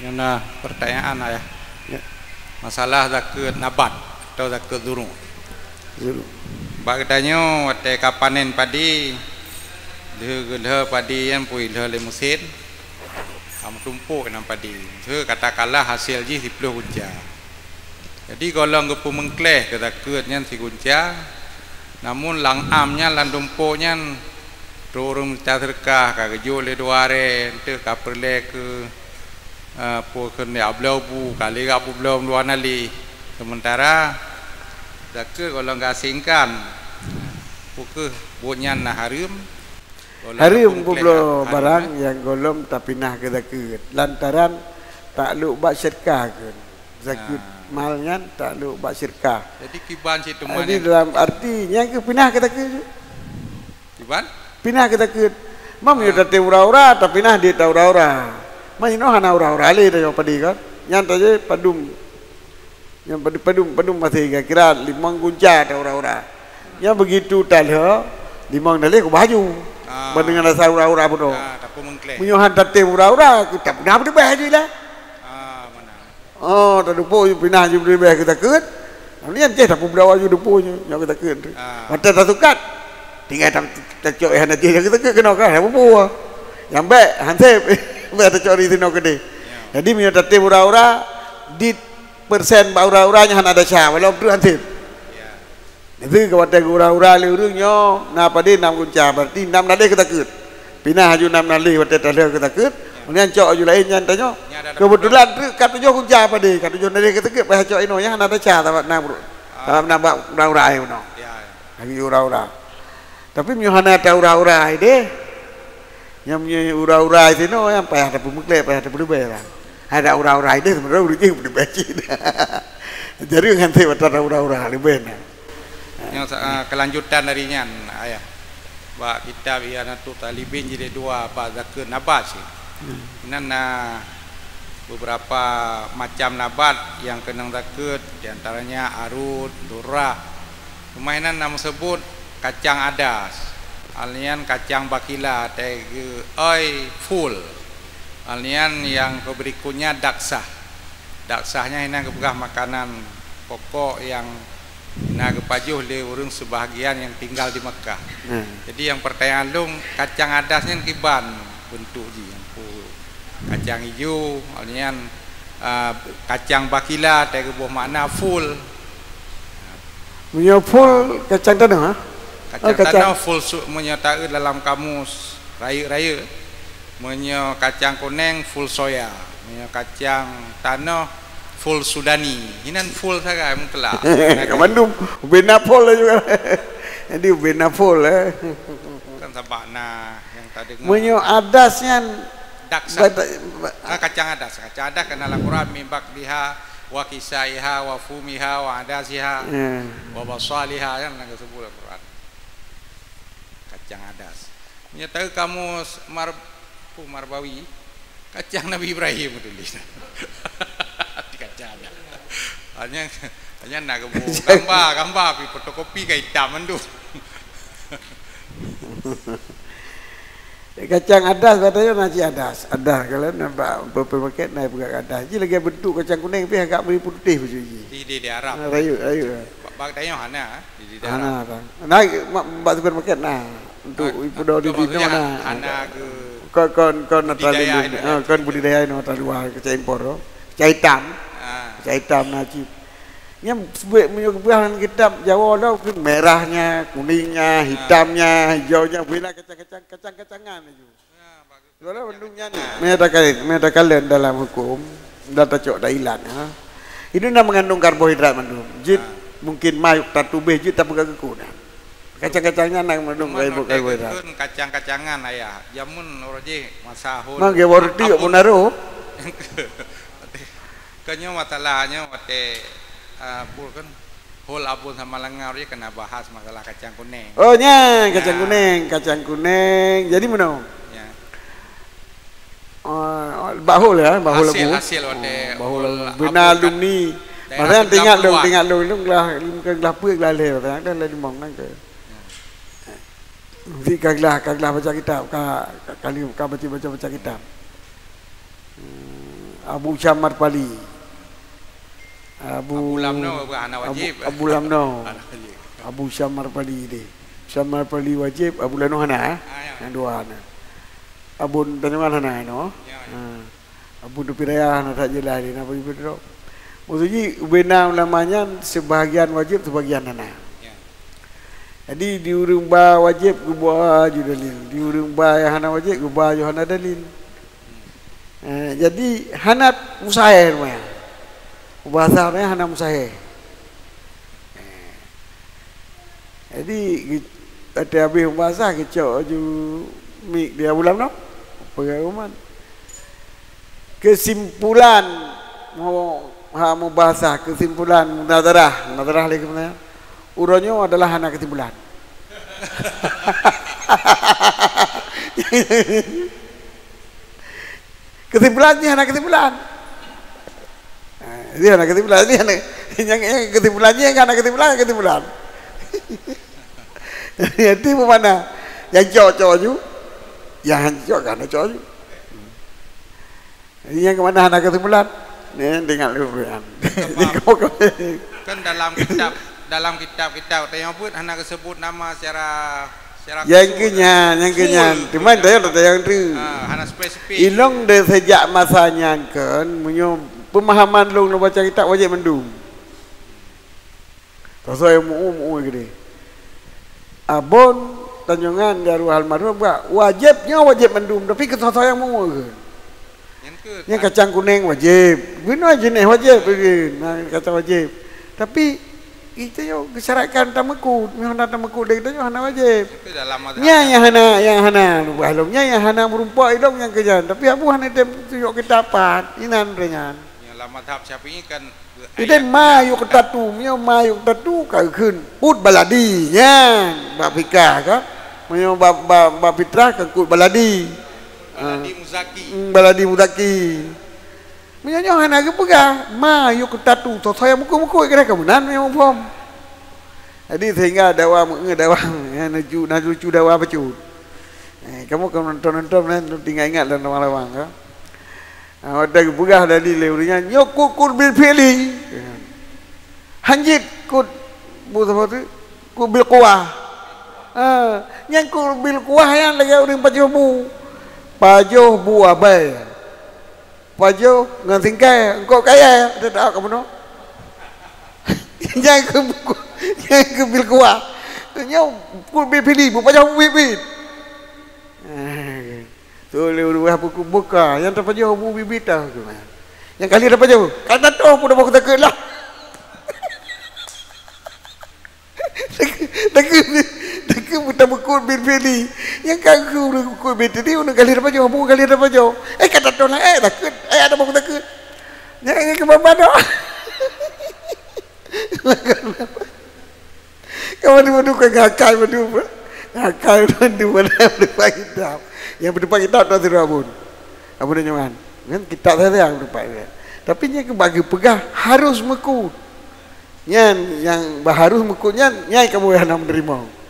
Yang pertanyaan ya. Ya. Masalah zakat nabat atau zakat zurung. Bak katanya ketika panen padi, dia padi yang pui dia le musim, kamu tumpuk dengan padi. Dia katakanlah hasil je 10 gunja. Jadi kalau ngepu mengkleh ke zakatnya si gunja, namun lang amnya lang tumpuknya turun terkah kagaju le duare ente kaperle ke pokon ya blau bu kali gapu blau dua nali. Sementara zakat kalau enggak singkan pokok bunyan nah harum bublo barang yang golom tapi nah ke zakat lantaran tak lu bak syirkah ke zakat malnya tak lu bak syirkah. Jadi kiban situ mana? Jadi dalam artinya ke pindah ke zakat. Kiban? Pindah ke zakat. Mam yo tate ura-ura tapi nah dia tahu ura-ura. Maino hana ura-ura le dah padi kan. Yang tadi padum. Yang padum masih kira 5 gunja dah ura-ura. Yang begitu talha 5 nale ku baju. Dengan rasa ura-ura bodoh. Tapi mengkleh. Menyohan tate ura-ura kita pernah baju lah. Oh, tak lupa pindah je beri bayar kita ket. Ni kan ceh tak pun berawa je lupa je yang kita ket. Mata tak sukat. Tinggal tak cok yang nanti kita ket kena kan apa buah. Yang baik hansip. Baik tak cok di sini kene. Jadi minyak tate ura-ura di persen ura-uranya han ada syah walau tu hansip. Itu kawat ura-ura le urungnya na padi 6 gunca berarti 6 nali kita ket. Pindah haju 6 nali wate tadi kita ket. Kemudian cok aju lain yang tanya kebetulan kata jo kunca apa deh kata jo nari kita ke bah cok ino yang ada cah tabat na bro tabat na bak ura-ura ai no lagi ura-ura tapi myohana ta ura-ura ai deh yang ura-ura ai no yang payah ada pemukle payah ada berubah ada ura-ura ai deh sebenarnya udah je berbaci jadi nganti wata ura-ura lebih nah yang kelanjutan darinya ayah bak kitab ia natu talibin jadi 2 bak zakat nabat sih. Nana beberapa macam nabat yang kena zakat, diantaranya arut, durah. Permainan nama sebut kacang adas, alian kacang bakila, tege, oi full. Alian yang berikutnya daksah. Daksahnya ini kebegah makanan pokok yang nak kepajuh le urang sebahagian yang tinggal di Mekah. Jadi yang pertanyaan lung kacang adasnya kiban bentuk ji. Kacang hijau, alian kacang bakila, tega buah makna full. Punya full kacang tanah? Kacang tanah full menyatakan dalam kamus raya-raya. Punya kacang kuning full soya, punya kacang tanah full Sudani. Ini full saja mungkinlah. Bandung bena full juga. Jadi bena full Kan sabana yang tadi. Punya adasnya daksa kacang adas kena Al-Quran mimbak biha wa kisaiha wa fumiha wa adasiha wa basaliha yang nak sebut Al-Quran kacang adas menyatakan kamu marbawi kacang Nabi Ibrahim tulis di kacang hanya nak gambar pi fotokopi ke hitam tu kacang adas katanya nasi adas kalau nampak berpaket naik buka adas je lagi bentuk kacang kuning tapi agak beri putih macam ni di Arab rayu bak tanya hana di Arab naik mbak supermarket nah untuk ibu di dino nah hana ke kon natali kon budidaya no luar kacang impor kacang hitam najib yang menyebutkan kitab Jawa dah merahnya, kuningnya, hitamnya, hijaunya, bila kacang-kacangan itu. Soalnya bendungnya ni, kalian dalam hukum data cok dailan. Ini nak mengandung karbohidrat mandum. Jid mungkin mayuk tatu beh jid tak pegang kekunan. Kacang-kacangnya nak mengandung karbohidrat. Kacang-kacangan ayah. Jamun orangnya masahun. Mang ke warti kok menaruh. Kanya masalahnya mate pul kan hol abun sama lengar dia kena bahas masalah kacang kuning. Oh nya kacang kuning. Jadi mana? Ya. Bahul ya, bahul hasil wate. Bahul bina alumni. Maksudnya tinggal lu lah puik lah le, kan lah di mong nang ke. Vi kaglah baca kitab, kali baca kitab. Abu Syamar Pali. Abu Lamno bukan hana wajib. Abu Lamno. Abu Syamar Pali dia. Syamar Pali wajib, Abu Lamno hana. Yang dua hana. Abu Tanjungan hana no. Abu Dupiraya hana tak jelas dia nak pergi berdoa. Maksudnya benar ulamanya sebahagian wajib, sebahagian hana. Jadi di urang ba wajib gubah ju dalil. Di urang ba yang hana wajib gubah ju hana dalil. Jadi hana musahir maya. Bahasanya hana musahir. Jadi ada habis bahasa kecok ju mik dia ulam no. Pengumuman. Kesimpulan mau bahasa kesimpulan munadarah lagi sebenarnya. Uronyo adalah hana kesimpulan. Kesimpulannya hana kesimpulan. Dia hana kesimpulan, dia hana yang kesimpulannya yang hana kesimpulan. Jadi mana? Yang cocok ju, yang cocok kan cocok ju. Jadi yang kemana hana kesimpulan? Ni dengar dulu kan. Kan dalam kitab yang pun hana sebut nama secara yang kenyan cuma dia ada yang tu hana spesifik ilong dari sejak masanya kan punya pemahaman long nak baca kitab wajib mendung sesuai mu gini abon Tanjungan Darul Almarhum wajib mendung tapi sesuai yang mu yang kacang kuning wajib guna jenis wajib kacang wajib tapi itu yo kesyarakan tamaku, hana tamaku dah itu hana wajib. Yang hana balumnya yang hana merumpak idong yang kejan. Tapi abu hana dem tunjuk kitapat, inan renyan. Yang lama tahap Syafi'i kan iden mayu ketatu, mayu ketatu kau kun. Put baladi, nya, bab fikah kan. Mayu bab fitrah kan kut baladi. Baladi muzaki. Menyanyi hana ke pegah, mayu ketatu, saya muku kira kemudian memang pom. Jadi sehingga dawa naju dawa pecut. Kamu kalau nonton nanti tinggal ingat dan lawang kan. Ada pegah dari leurinya nyokuk bil pilih. Hanjit kut buat kut bil kuah. Yang kut bil kuah yang lagi orang pajoh bu abai. Pajo ngan tingkai engkau kaya ada tak kamu no yang ke bil kuah nyau kul bibili bu pajo bibit tu lu apa ku buka yang terpajo bu bibit dah yang kali ada pajo kata tu pun dah aku takut lah takut buta bukul bibili yang kagu bukul bibili udah kali ada pajo bu kali ada pajo kata tu lah takut ada mau takut yang ke bawah doh kamu dulu ke ngakai madu berdepan kitab yang berdepan kitab tu abun nyaman kan kitab saya yang berdepan tapi yang bagi pegah harus mekut yang harus mekutnya nyai kamu yang nak menerima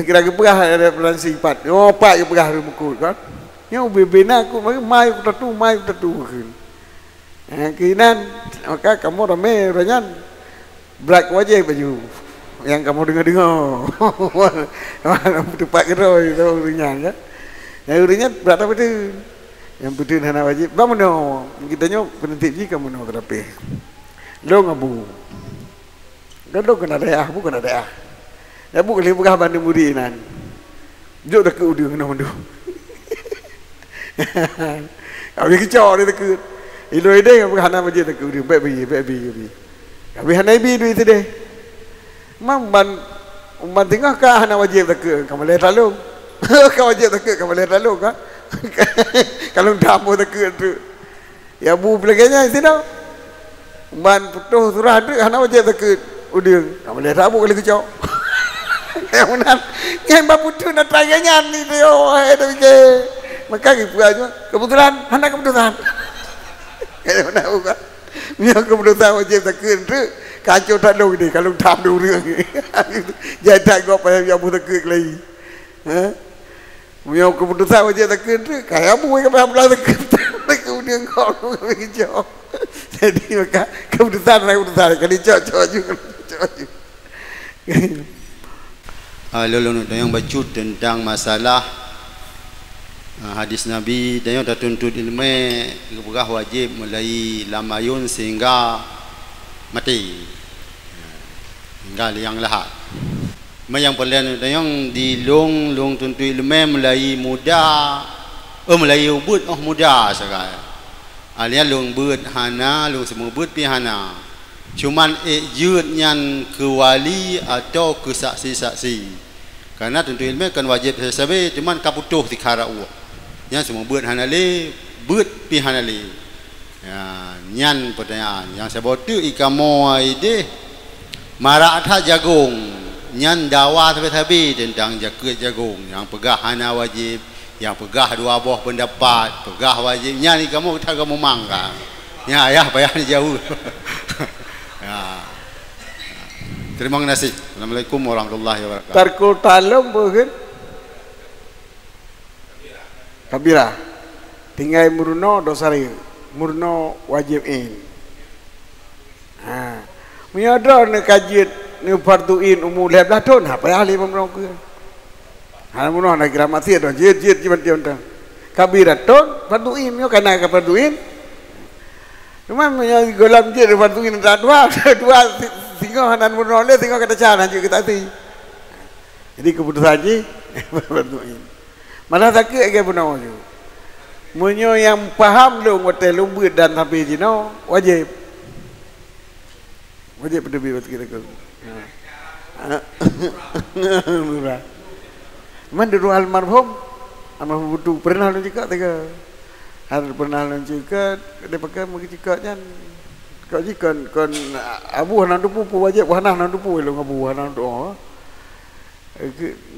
kira pegah ada pelan sifat pak yang pegah harus mekut kan yang bebena aku mayu tatu kinan maka kamu ramai ranyan black wajib baju yang kamu dengar tempat kira itu urunya kan yang urunya berapa betul yang betul hana wajib ba meno kita nyo penentip ji kamu no terapi lo ngabu gado kena daerah bukan daerah ya bu kali bukan bandung murinan jok dak udah kena mandu abi kecok dia tekut ilo ide bukan hana wajib tekut dia baik bi abi hana bi duit tu deh man tengah ka hana wajib tekut kamu lihat lalu kau wajib tekut kamu lihat lalu kan kalau dapur tekut tu ya bu belakangnya sini man putus surah tu hana wajib tekut udah kamu lihat abu kali kecok yang benar yang bapu tu nak tayangnya ni dia tu ke maka ibu aja kebetulan anak kebetulan kalau nak buka dia kebetulan wajib takkan tu kacau tak dong ni kalau tak dulu ni jadi tak kau payah yang buat takkan lagi dia kebetulan wajib takkan tu kayak abu yang payah belah takkan dia kau kerja. Jadi maka keputusan kali cocok juga. Lalu yang baca tentang masalah hadis Nabi dan yang tertuntut ilmu berah wajib mulai lamayun sehingga mati hingga liang lahat. Yang perlahan yang dilung tuntut ilmu mulai muda mulai ubud muda sekarang. Alian lung bud hana lung semua bud pi hana. Cuman jud nyan ke wali atau ke saksi-saksi. Karena tentu ilmu kan wajib sahabat cuman kaputuh di karau. Yang semua bud hana le bud pi hana le. Ya, nyan pertanyaan yang saya botu ikamo ide maratha jagung. Nyan dakwah sahabat tentang jagung yang pegah hana wajib, yang pegah dua buah pendapat, pegah wajib. Nyan kamu tak kamu mangga. Ya payah jauh. Ya. Terima kasih. Assalamualaikum warahmatullahi wabarakatuh. Tarkul talum bukan? Kabira. Tinggal murno dosari. Murno wajib in. Miada ne kajit ne farduin umur 15 tahun apa ya ahli pemrong ke. Murno nak gramasi dah jit jiban dia dah. Kabira tahun farduin yo kana ka farduin. Cuma punya golam je farduin dua tinggal hanan murno le tinggal kata cara juga kita ti. Jadi keputusan je farduin. Mana sakit ke puno je. Munyo yang paham lu hotel lumbut dan tapi jino wajib peduli buat kita kau. Murah. Man dulu almarhum butuh pernah lu juga tiga. Har pernah lu juga dia pakai mungkin juga kan. Kau jika kon abu hanan dupu wajib hanan dupu lu ngabu hanan doa.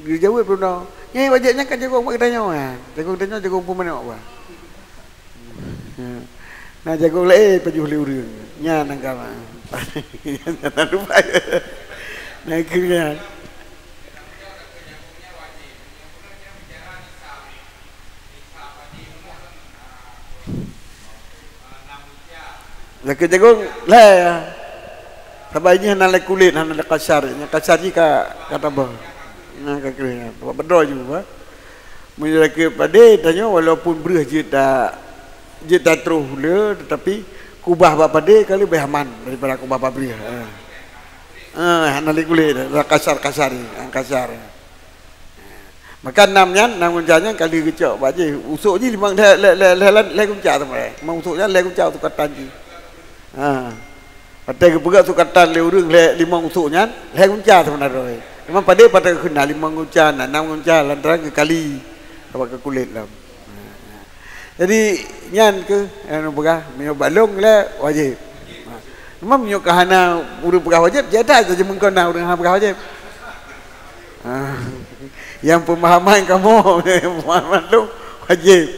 Dia jauh pernah. Nyai wajibnya kan jago mak tanya kan. Jago pemana apa? Nah jago le pejuh le urang. Nya nangkala. Jangan lupa. Nah kira. Lagi jago le. Sabaynya nalai kulit, nalai kasar. Nya kasar jika kata bah. Nah kira. Berdoa juga. Menjadi pada tanya walaupun berah je tak terus le tetapi kubah bapa dia kali lebih aman daripada kubah bapa dia. Nalik kulit kasar. Maka namnya unjanya kali kecok baje usuk je limang le kuncak tu mereka. Memang usuknya le kuncak tu katan je. Pada kebuka tu katan le urang le limang usuknya le kuncak tu benar. Memang pada kena limang kuncak, enam kuncak lantaran kali apa ke kulit lah. Jadi nyan ke anu begah minyak balong le wajib. Memang minyak kahana urang begah wajib jada saja mengkona urang begah wajib. Yang pemahaman kamu pemahaman lu wajib.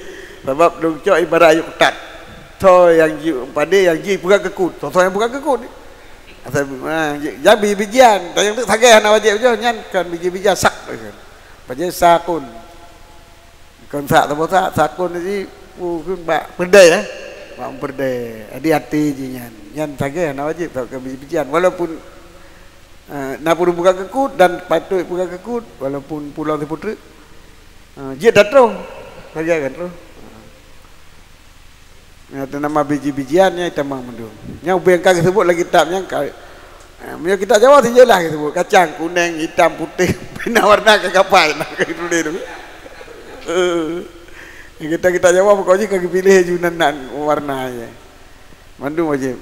Sebab dong cok ibarat ayuk ketat. So yang pada yang ji pegang kekut. So yang pegang kekut. Jadi bijian, yang tu sagai hana wajib je nyan kan biji-biji sak kan. Biji sakun. Kon sak tu sak sakun ni pun bak perdai bak perdai hati-hati je nyan sagai nak wajib tak ke biji-bijian walaupun nak perlu buka kekut dan patut buka kekut walaupun pulau tu putri dia datang sagai kan tu tu nama biji-bijiannya tamang mendu yang bengkak sebut lagi kitabnya punya kita Jawa tu jelah sebut kacang kuning hitam putih bina warna ke kapai nak ke tulis tu kita jawab pokoknya kaki pilih junan warna aja. Mandu wajib.